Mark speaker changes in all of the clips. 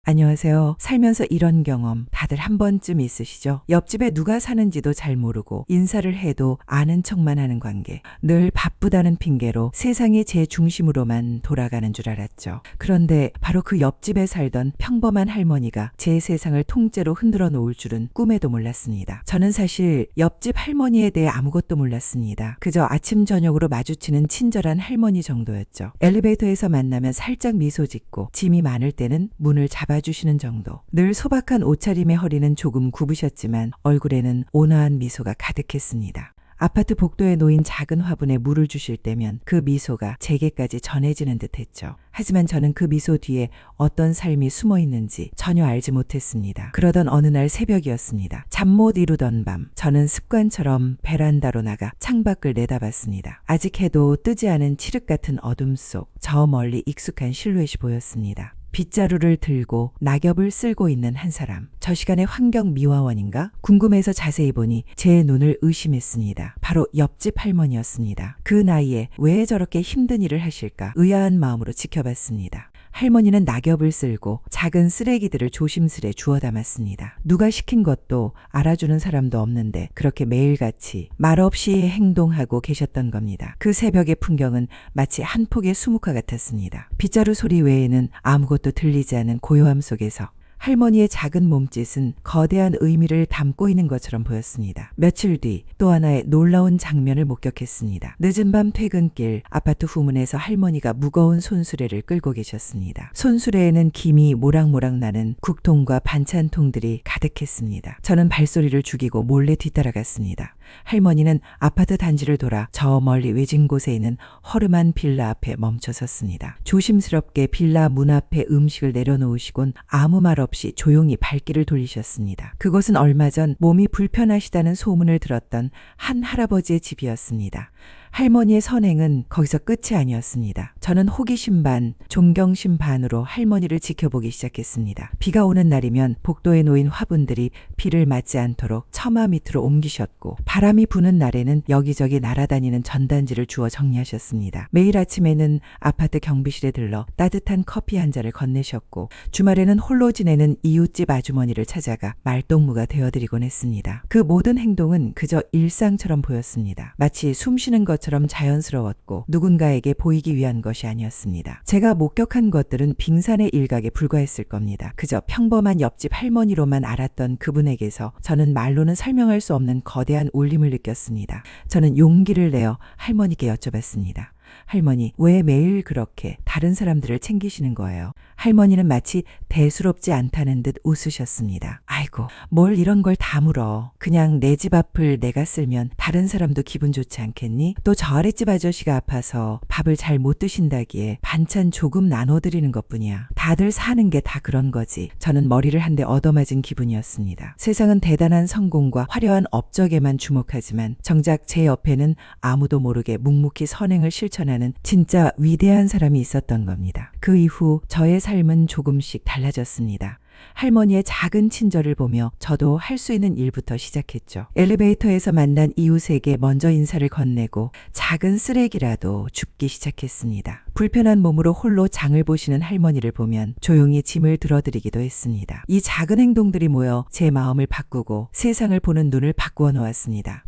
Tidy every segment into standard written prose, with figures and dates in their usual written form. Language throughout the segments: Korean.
Speaker 1: 안녕하세요. 살면서 이런 경험 다들 한 번쯤 있으시죠? 옆집에 누가 사는지도 잘 모르고 인사를 해도 아는 척만 하는 관계. 늘 바쁘다는 핑계로 세상이 제 중심으로만 돌아가는 줄 알았죠. 그런데 바로 그 옆집에 살던 평범한 할머니가 제 세상을 통째로 흔들어 놓을 줄은 꿈에도 몰랐습니다. 저는 사실 옆집 할머니에 대해 아무것도 몰랐습니다. 그저 아침 저녁으로 마주치는 친절한 할머니 정도였죠. 엘리베이터에서 만나면 살짝 미소 짓고 짐이 많을 때는 문을 잡아주시는 정도. 늘 소박한 옷차림의 허리는 조금 굽으셨지만 얼굴에는 온화한 미소가 가득했습니다. 아파트 복도에 놓인 작은 화분에 물을 주실 때면 그 미소가 제게까지 전해지는 듯했죠. 하지만 저는 그 미소 뒤에 어떤 삶이 숨어 있는지 전혀 알지 못했습니다. 그러던 어느 날 새벽이었습니다. 잠 못 이루던 밤, 저는 습관처럼 베란다로 나가 창밖을 내다봤습니다. 아직 해도 뜨지 않은 칠흑 같은 어둠 속 저 멀리 익숙한 실루엣이 보였습니다. 빗자루를 들고 낙엽을 쓸고 있는 한 사람. 저 시간에 환경미화원인가? 궁금해서 자세히 보니 제 눈을 의심했습니다. 바로 옆집 할머니였습니다. 그 나이에 왜 저렇게 힘든 일을 하실까? 의아한 마음으로 지켜봤습니다. 할머니는 낙엽을 쓸고 작은 쓰레기들을 조심스레 주워 담았습니다. 누가 시킨 것도 알아주는 사람도 없는데 그렇게 매일같이 말없이 행동하고 계셨던 겁니다. 그 새벽의 풍경은 마치 한 폭의 수묵화 같았습니다. 빗자루 소리 외에는 아무것도 들리지 않은 고요함 속에서 할머니의 작은 몸짓은 거대한 의미를 담고 있는 것처럼 보였습니다. 며칠 뒤 또 하나의 놀라운 장면을 목격했습니다. 늦은 밤 퇴근길 아파트 후문에서 할머니가 무거운 손수레를 끌고 계셨습니다. 손수레에는 김이 모락모락 나는 국통과 반찬통들이 가득했습니다. 저는 발소리를 죽이고 몰래 뒤따라갔습니다. 할머니는 아파트 단지를 돌아 저 멀리 외진 곳에 있는 허름한 빌라 앞에 멈춰 섰습니다. 조심스럽게 빌라 문 앞에 음식을 내려놓으시곤 아무 말 없이 조용히 발길을 돌리셨습니다. 그곳은 얼마 전 몸이 불편하시다는 소문을 들었던 한 할아버지의 집이었습니다. 할머니의 선행은 거기서 끝이 아니었습니다. 저는 호기심 반, 존경심 반으로 할머니를 지켜보기 시작했습니다. 비가 오는 날이면 복도에 놓인 화분들이 비를 맞지 않도록 처마 밑으로 옮기셨고, 바람이 부는 날에는 여기저기 날아다니는 전단지를 주워 정리하셨습니다. 매일 아침에는 아파트 경비실에 들러 따뜻한 커피 한 잔을 건네셨고, 주말에는 홀로 지내는 이웃집 아주머니를 찾아가 말동무가 되어드리곤 했습니다. 그 모든 행동은 그저 일상처럼 보였습니다. 마치 숨쉬는 것처럼 자연스러웠고 누군가에게 보이기 위한 것이 아니었습니다. 제가 목격한 것들은 빙산의 일각에 불과했을 겁니다. 그저 평범한 옆집 할머니로만 알았던 그분에게서 저는 말로는 설명할 수 없는 거대한 울림을 느꼈습니다. 저는 용기를 내어 할머니께 여쭤봤습니다. 할머니, 왜 매일 그렇게 다른 사람들을 챙기시는 거예요? 할머니는 마치 대수롭지 않다는 듯 웃으셨습니다. 아이고, 뭘 이런 걸 다 물어. 그냥 내 집 앞을 내가 쓸면 다른 사람도 기분 좋지 않겠니? 또 저 아랫집 아저씨가 아파서 밥을 잘 못 드신다기에 반찬 조금 나눠드리는 것뿐이야. 다들 사는 게 다 그런 거지. 저는 머리를 한 대 얻어맞은 기분이었습니다. 세상은 대단한 성공과 화려한 업적에만 주목하지만 정작 제 옆에는 아무도 모르게 묵묵히 선행을 실천하는 진짜 위대한 사람이 있었던 겁니다. 그 이후 저의 삶은 조금씩 달라졌습니다. 할머니의 작은 친절을 보며 저도 할 수 있는 일부터 시작했죠. 엘리베이터에서 만난 이웃에게 먼저 인사를 건네고 작은 쓰레기라도 줍기 시작했습니다. 불편한 몸으로 홀로 장을 보시는 할머니를 보면 조용히 짐을 들어드리기도 했습니다. 이 작은 행동들이 모여 제 마음을 바꾸고 세상을 보는 눈을 바꾸어 놓았습니다.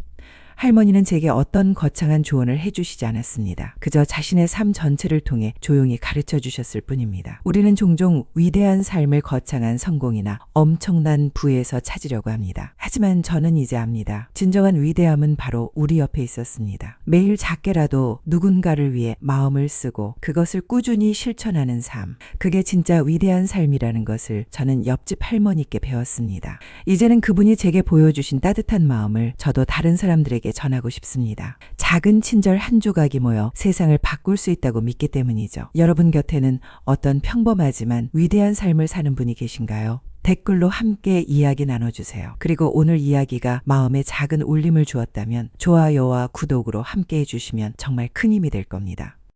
Speaker 1: 할머니는 제게 어떤 거창한 조언을 해주시지 않았습니다. 그저 자신의 삶 전체를 통해 조용히 가르쳐 주셨을 뿐입니다. 우리는 종종 위대한 삶을 거창한 성공이나 엄청난 부에서 찾으려고 합니다. 하지만 저는 이제 압니다. 진정한 위대함은 바로 우리 옆에 있었습니다. 매일 작게라도 누군가를 위해 마음을 쓰고 그것을 꾸준히 실천하는 삶. 그게 진짜 위대한 삶이라는 것을 저는 옆집 할머니께 배웠습니다. 이제는 그분이 제게 보여주신 따뜻한 마음을 저도 다른 사람들에게 전하고 싶습니다. 작은 친절 한 조각이 모여 세상을 바꿀 수 있다고 믿기 때문이죠. 여러분 곁에는 어떤 평범하지만 위대한 삶을 사는 분이 계신가요? 댓글로 함께 이야기 나눠주세요. 그리고 오늘 이야기가 마음에 작은 울림을 주었다면 좋아요와 구독으로 함께 해주시면 정말 큰 힘이 될 겁니다.